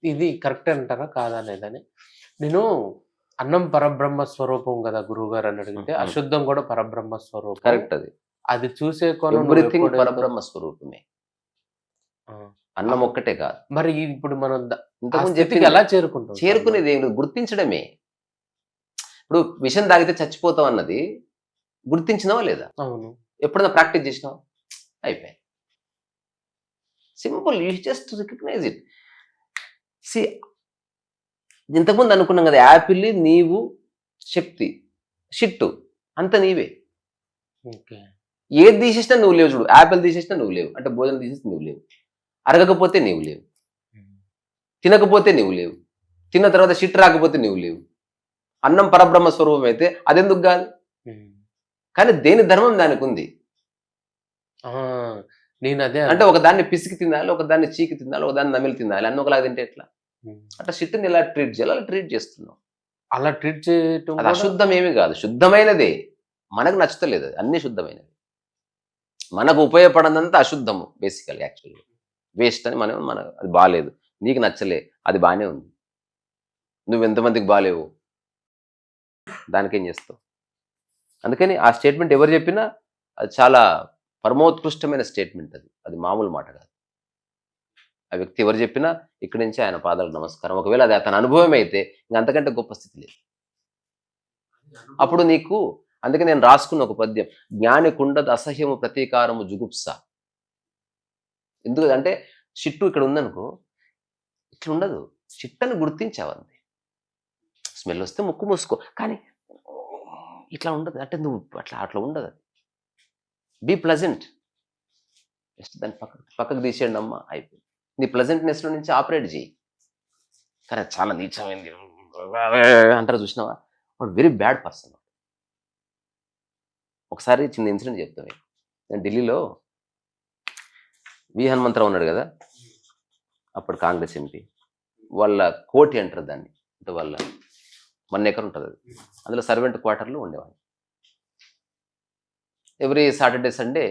ఇది కరెక్టే అంటారా? కాదా అనేదని. నేను అన్నం పరబ్రహ్మ స్వరూపం గదా! గురువుగారు అని అడిగితే, అశుద్ధం గూడా పరబ్రహ్మ స్వరూపం. కరెక్ట్ అది. అది చూసే కోణం ఎవ్రీథింగ్ నువ్వెప్పుడైతే పరబ్రహ్మ స్వరూపమే. ఆ! అన్నం అప్ ఒక్కటే కాదు. మరి ఇప్పుడు మనం ఆ ఇంతకుముందు స్థితికి చెప్పింది. ఎలా చేరుకుంటాం సార్ మరి? చేరుకునేది ఏమి లేదు. గుర్తించడమే. ఇప్పుడు విషం తాగితే చచ్చిపోతాం అన్నది గుర్తించినావా లేదా? అవును. ఎప్పుడైనా ప్రాక్టీస్ చేసినావా? అయిపోయింది. Simple. You just recognise it. See ఇంతకుముందు అనుకున్నాం కదా! యాపిల్ నీవు, శక్తి, షిట్టు అంతా నీవే. ఓకే. ఏది తీసేసినా నువ్వు లేవు చూడు. యాపిల్ తీసేసినా నువ్వు లేవు. అంటే భోజనం తీసేస్తే నువ్వు లేవు. అరగకపోతే నీవు లేవు. హ్మ్. తినకపోతే నీవు లేవు. తిన్న తర్వాత షిట్ రాకపోతే నీవు లేవు. అన్నం పరబ్రహ్మ స్వరూపం అయితే అదెందుకు కాదు? హ్మ్. కానీ దేని ధర్మం దానికి ఉంది. ఆ! నేనదే అంటే ఒక దాన్ని పిసికి తినాలి, ఒక దాన్ని చీకి తినాలి, ఒక దాన్ని నమిలి తినాలి. అన్ని ఒకలాగా తింటే ఎట్లా? హ్మ్. అట్లా షిట్ని ఎలా ట్రీట్ చేయాలో అలా ట్రీట్ చేస్తున్నాం. అలా ట్రీట్ చేయటం అది గూడా అశుద్ధం ఏమీ కాదు. శుద్ధమైనదే. మనకు నచ్చుతలేదు అది. అన్నీ శుద్ధమైనవి. మనకు ఉపయోగపడనంతా అశుద్ధము బేసికల్ యాక్చువల్‌గా. వేస్ట్ అని అది బాలేదు. నీకు నచ్చలే. అది బానే ఉంది. నువ్వెంతమందికి బాలేవు. దానికేం చేస్తావు? అందుకని ఆ స్టేట్మెంట్ ఎవరు చెప్పినా అది చాలా పరమోత్కృష్టమైన స్టేట్మెంట్ అది. అది మామూలు మాట కాదు. ఆ వ్యక్తి ఎవరు చెప్పినా ఇక్కడి నుంచి ఆయన పాదాలకు నమస్కారం. ఒకవేళ అది అతని అనుభవం అయితే ఇంక అంతకంటే గొప్ప స్థితి లేదు. అప్పుడు నీకు అందుకే నేను రాసుకున్న ఒక పద్యం. జ్ఞానికుండదు అసహ్యము ప్రతీకారము జుగుప్స. ఎందుకు అంటే షిట్టు ఇక్కడ ఉందనుకో, ఇట్లా ఉండదు. షిట్టని గుర్తించావంతే. స్మెల్ వస్తే ముక్కు మూసుకో. కానీ ఇట్లా ఉండదు. అంటే నువ్వు అట్లా ఉండదు అది. Be pleasant. జస్ట్ దాన్ని పక్కకు తీసేయండి అమ్మా అయిపోయింది. నీ ప్లెజెంట్‌నెస్‌లో నుంచి ఆపరేట్ చెయ్యి. కానీ అది చాలా నీచమైంది అంటారు చూసినావా? వాడు వెరీ బ్యాడ్ పర్సన్. ఒకసారి చిన్న ఇన్సిడెంట్ చెప్తా మీకు. నేను ఢిల్లీలో వి. హనుమంతరావు ఉన్నాడు కదా! అప్పుడు కాంగ్రెస్ ఎంపీ. వాళ్ళ కోటి అంటారు దాన్ని. అంటే వాళ్ళ 1 ఎకర్ ఉంటుంది అది. అందులో సర్వెంట్ క్వార్టర్‌లో ఉండేవాడిని. ఎవ్రీ సాటర్‌డే, సండే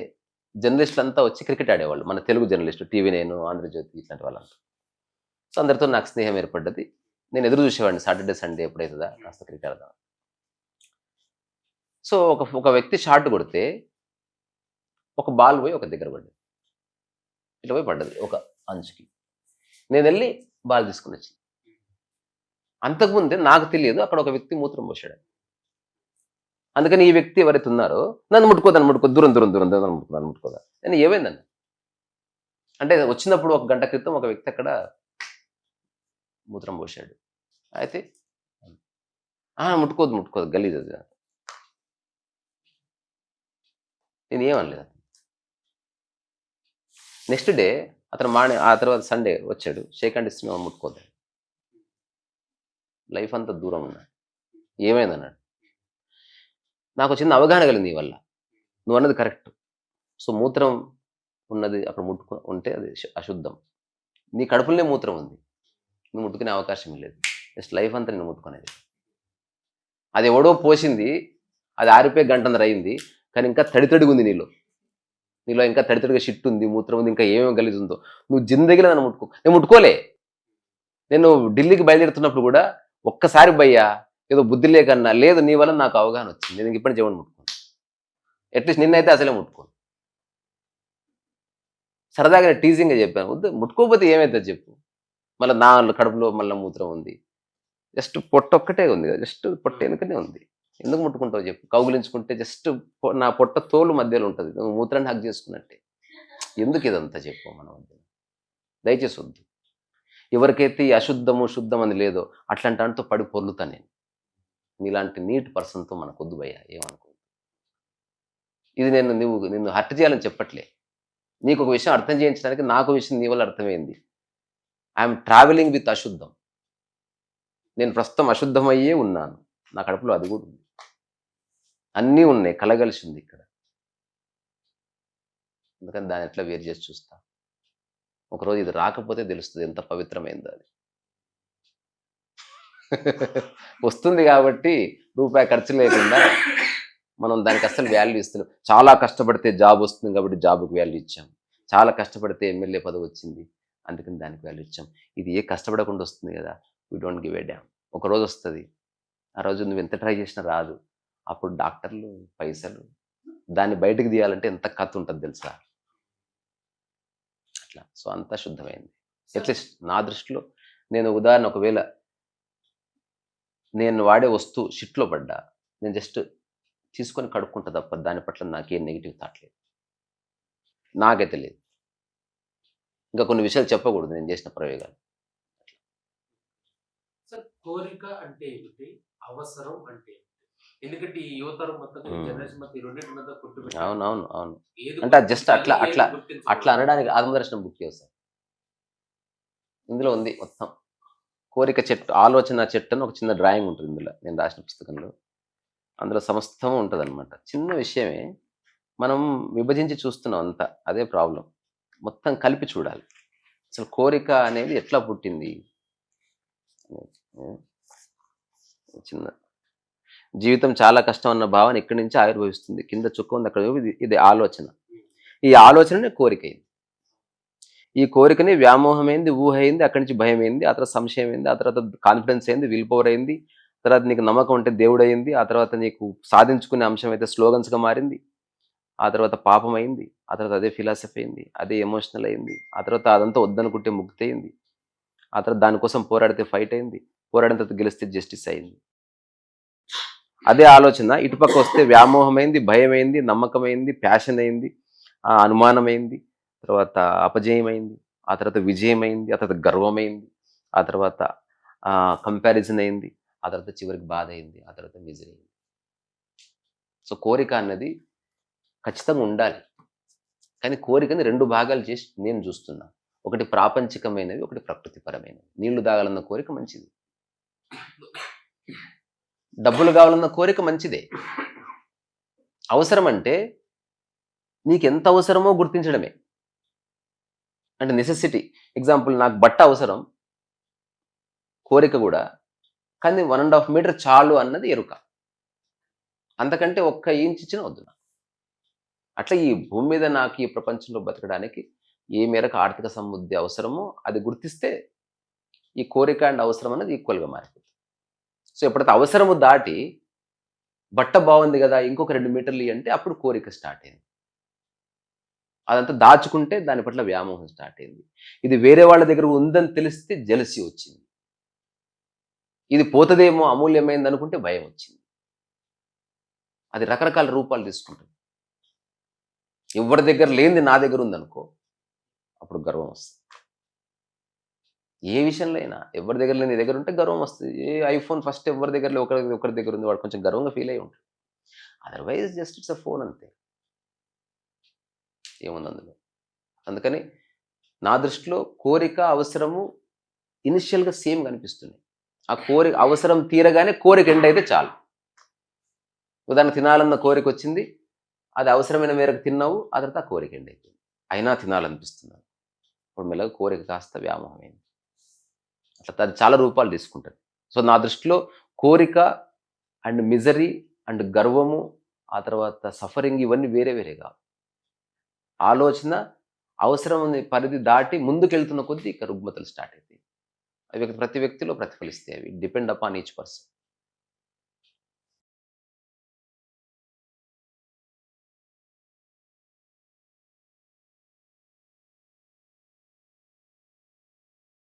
జర్నలిస్టులంతా వచ్చి క్రికెట్ ఆడేవాళ్ళు. మన తెలుగు జర్నలిస్టులు టీవీ9, ఆంధ్రజ్యోతి ఇట్లాంటి వాళ్ళంతా. సో అందరితో నాకు స్నేహం ఏర్పడ్డది. నేను ఎదురు చూసేవాడిని సాటర్‌డే, సండే ఎప్పుడైతుందా కాస్త క్రికెట్ ఆడదాం. సో ఒక వ్యక్తి షాట్ కొడితే ఒక బాల్ పోయి ఒక దగ్గర పడ్డది. ఇట్లా పోయి పడ్డది ఒక అంచుకి. నేనెళ్ళి బాల్ తీసుకొని వచ్చాను. అంతకుముందే నాకు తెలియదు అక్కడ ఒక వ్యక్తి మూత్రం పోసాడు. అందుకని ఈ వ్యక్తి ఎవరైతే ఉన్నారో నన్ను ముట్టుకో దూరం ముట్టుకోదా. నేను ఏమైందన్న అంటే వచ్చినప్పుడు 1 గంట క్రితం ఒక వ్యక్తి అక్కడ మూత్రం పోసాడు. అయితే ముట్టుకోదు గలీజ్ అది. నేను ఏమనలేదు. నెక్స్ట్ డే అతను ఆ తర్వాత సండే వచ్చాడు. షేక్ హ్యాండ్ ఇస్తున్నావు ముట్టుకోద్దు. లైఫ్ అంతా దూరం ఉన్నాడు. ఏమైందన్నాడు. నాకు చిన్న అవగాహన కలిగింది నీ వల్ల. నువ్వు అన్నది కరెక్ట్. సో మూత్రం ఉన్నది అక్కడ ఉంటే అది అశుద్ధం. నీ కడుపులోనే మూత్రం ఉంది. నువ్వు ముట్టుకునే అవకాశం లేదు. జస్ట్ లైఫ్ అంతా నేను ముట్టుకునేది. అది ఎవడో పోసింది. అది ఆరిపోయి గంటన్నర అయింది. కానీ ఇంకా తడితడిగా ఉంది నీలో ఇంకా తడితడిగా షిట్ ఉంది, మూత్రం ఉంది, ఇంకా ఏమేమి గలీజ్ ఉందో. నువ్వు జిందగీలో నన్ను నేను ముట్టుకోలే. నేను ఢిల్లీకి బయలుదేరుతున్నప్పుడు కూడా ఒక్కసారి భయ్యా ఏదో బుద్ధి లేకన్నా లేదు నీ వల్ల నాకు అవగాహన వచ్చింది. నేను ఇప్పటి జీవనం ముట్టుకోను. అట్లీస్ట్ నిన్నైతే అసలే ముట్టుకోను. సరదాగా టీజింగ్గా చెప్పాను. వద్దు ముట్టుకోకపోతే ఏమవుతుంది చెప్పు. మళ్ళీ నా కడుపులో మళ్ళీ మూత్రం ఉంది. జస్ట్ పొట్ట ఒక్కటే ఉంది కదా, జస్ట్ పొట్ట వెనుకనే ఉంది. ఎందుకు ముట్టుకుంటావు చెప్పు. కౌగులించుకుంటే జస్ట్ నా పొట్ట తోలు మధ్యలో ఉంటుంది. నువ్వు మూత్రాన్ని హక్ చేసుకున్నట్టే. ఎందుకు ఇదంతా చెప్పు మన మధ్య. దయచేసి వద్దు. ఎవరికైతే ఈ అశుద్ధము శుద్ధం అని లేదో అట్లాంటి దాంతో పడి పొర్లుతాను నేను. నీలాంటి నీట్ పర్సన్తో మనకు వద్దు భయ్యా ఏమనుకో. ఇది నిన్ను హర్ట్ చేయాలని చెప్పట్లే. నీకు ఒక విషయం అర్థం చేయించడానికి నాకు విషయం నీ వల్ల అర్థమైంది. ఐఎమ్ ట్రావెలింగ్ విత్ అశుద్ధం. నేను ప్రస్తుతం అశుద్ధమయ్యే ఉన్నాను. నా కడుపులో అది కూడా ఉంది. అన్నీ ఉన్నాయి, కలగలిసి ఉంది ఇక్కడ. అందుకని దాన్ని ఎట్లా వేరు చేసి చూస్తా. ఒకరోజు ఇది రాకపోతే తెలుస్తుంది ఎంత పవిత్రమైందో అది. వస్తుంది కాబట్టి రూపాయి ఖర్చు లేకుండా మనం దానికి అస్సలు వాల్యూ ఇస్తున్నాం. చాలా కష్టపడితే జాబ్ వస్తుంది కాబట్టి జాబ్కి వాల్యూ ఇచ్చాం. చాలా కష్టపడితే ఎమ్మెల్యే పదవి వచ్చింది. అందుకని దానికి వాల్యూ ఇచ్చాం. ఇది ఏ కష్టపడకుండా వస్తుంది కదా, we don't give a dam. ఒకరోజు వస్తుంది, ఆ రోజు నువ్వు ఎంత ట్రై చేసినా రాదు. అప్పుడు డాక్టర్లు, పైసలు, దాన్ని బయటకు తీయాలంటే ఎంత కథ ఉంటుంది తెలుసా. అట్లా సో అంతా శుద్ధమైంది. అట్లీస్ట్ నా దృష్టిలో నేను ఉదాహరణ, ఒకవేళ నేను వాడే వస్తువు షిట్లో పడ్డా, నేను జస్ట్ తీసుకొని కడుక్కుంటా తప్ప దాని పట్ల నాకేం నెగిటివ్ థాట్ లేదు, నాకైతే లేదు. ఇంకా కొన్ని విషయాలు చెప్పకూడదు నేను చేసిన ప్రయోగాలు. సార్ కోరిక అంటే ఏమిటి, అవసరం అంటే ఏమిటి? ఎందుకంటే ఈ యువతరం మొత్తం జనరేషన్ మొత్తం ఈ రెండింటి మధ్య కొట్టుబెట్టారు. అవునవును అవును. ఏది అంటే అది just గుర్తించాలి, అట్లా ఏది గుర్తించకూడదు? అట్లా అనడానికి ఆత్మదర్శనం బుక్ చేస్తాను. ఇందులో ఉంది మొత్తం. కోరిక చెట్టు, ఆలోచన చెట్టు అని ఒక చిన్న డ్రాయింగ్ ఉంటుంది ఇందులో, నేను రాసిన పుస్తకంలో. అందులో సమస్తం ఉంటుంది అనమాట. చిన్న విషయమే, మనం విభజించి చూస్తున్నాం అంతా, అదే ప్రాబ్లం. మొత్తం కలిపి చూడాలి. అసలు కోరిక అనేది ఎట్లా పుట్టింది అనేది. చిన్న జీవితం చాలా కష్టం అన్న భావన ఇక్కడి నుంచి ఆవిర్భవిస్తుంది. కింద చుక్క ఉంది, అక్కడ ఇది ఆలోచన. ఈ ఆలోచననే కోరిక అయింది. ఈ కోరికని వ్యామోహమైంది, ఊహ అయింది, అక్కడి నుంచి భయం అయింది, ఆ తర్వాత సంశయం అయింది, ఆ తర్వాత కాన్ఫిడెన్స్ అయింది, విల్ పవర్ అయింది, తర్వాత నీకు నమ్మకం అంటే దేవుడు అయింది, ఆ తర్వాత నీకు సాధించుకునే అంశం అయితే స్లోగన్స్గా మారింది, ఆ తర్వాత పాపం అయింది, ఆ తర్వాత అదే ఫిలాసఫీ అయింది, అదే ఎమోషనల్ అయింది, ఆ తర్వాత అదంతా వద్దనుకుంటే ముక్తి అయింది, ఆ తర్వాత దానికోసం పోరాడితే ఫైట్ అయింది, పోరాడిన తర్వాత గెలిస్తే జస్టిస్ అయింది. అదే ఆలోచన ఇటుపక్క వస్తే వ్యామోహమైంది, భయమైంది, నమ్మకమైంది, ప్యాషన్ అయింది, అనుమానమైంది, తర్వాత అపజయమైంది, ఆ తర్వాత విజయమైంది, ఆ తర్వాత గర్వమైంది, ఆ తర్వాత కంపారిజన్ అయింది, ఆ తర్వాత చివరికి బాధ అయింది, ఆ తర్వాత మిజరీ అయింది. సో కోరిక అన్నది ఖచ్చితంగా ఉండాలి. కానీ కోరికని రెండు భాగాలు చేసి నేను చూస్తున్నా. ఒకటి ప్రాపంచికమైనవి, ఒకటి ప్రకృతిపరమైనవి. నీళ్లు తాగాలన్న కోరిక మంచిది, డబ్బులు కావాలన్న కోరిక మంచిదే. అవసరం అంటే నీకు ఎంత అవసరమో గుర్తించడమే, అంటే నెసెసిటీ. ఎగ్జాంపుల్, నాకు బట్ట అవసరం, కోరిక కూడా, కానీ 1.5 మీటర్ చాలు అన్నది ఎరుక. అంతకంటే 1 ఇంచ్ ఇచ్చిన వద్దు నాకు. అట్లా ఈ భూమి మీద నాకు ఈ ప్రపంచంలో బతకడానికి ఏ మేరకు ఆర్థిక సమృద్ధి అవసరమో అది గుర్తిస్తే ఈ కోరిక అండ్ అవసరం అనేది ఈక్వల్గా మారిపోతుంది. సో ఎప్పుడైతే అవసరము దాటి బట్ట బాగుంది కదా ఇంకొక 2 మీటర్లు అంటే అప్పుడు కోరిక స్టార్ట్ అయింది. అదంతా దాచుకుంటే దాని పట్ల వ్యామోహం స్టార్ట్ అయింది. ఇది వేరే వాళ్ళ దగ్గర ఉందని తెలిస్తే జెలసీ వచ్చింది. ఇది పోతదేమో, అమూల్యమైంది అనుకుంటే భయం వచ్చింది. అది రకరకాల రూపాలు తీసుకుంటుంది. ఎవరి దగ్గర లేనిది నా దగ్గర ఉందనుకో, అప్పుడు గర్వం వస్తుంది. ఏ విషయంలో అయినా ఎవరి దగ్గర లేని నీ దగ్గర ఉంటే గర్వం వస్తుంది. ఏ ఐఫోన్ ఫస్ట్ ఎవరి దగ్గర ఒకరి దగ్గర ఉంది, వాడు కొంచెం గర్వంగా ఫీల్ అయ్యి ఉంటుంది. Otherwise just it's a phone అంతే, ఏముంది అందులో. అందుకని నా దృష్టిలో కోరిక అవసరము ఇనిషియల్గా సేమ్ కనిపిస్తుంది. ఆ కోరిక అవసరం తీరగానే కోరిక ఎండ్ అయితే చాలు. ఉదాహరణ, తినాలన్న కోరిక వచ్చింది, అది అవసరమైన మేరకు తిన్నావు, ఆ తర్వాత ఆ కోరిక ఎండ్ అయిపోయింది. అయినా తినాలనిపిస్తుంది, ఇప్పుడు మెల్లగా కోరిక కాస్త వ్యామోహమైంది. అట్లా అది చాలా రూపాలు తీసుకుంటుంది. సో నా దృష్టిలో కోరిక అండ్ మిజరీ అండ్ గర్వము, ఆ తర్వాత సఫరింగ్, ఇవన్నీ వేరే వేరే కావు. ఆలోచన అవసరం పరిధి దాటి ముందుకెళ్తున్న కొద్దీ ఇక రుగ్మతలు స్టార్ట్ అవుతాయి. అవి ప్రతి వ్యక్తిలో ప్రతిఫలిస్తాయి. అవి డిపెండ్ అపాన్ ఈచ్ పర్సన్.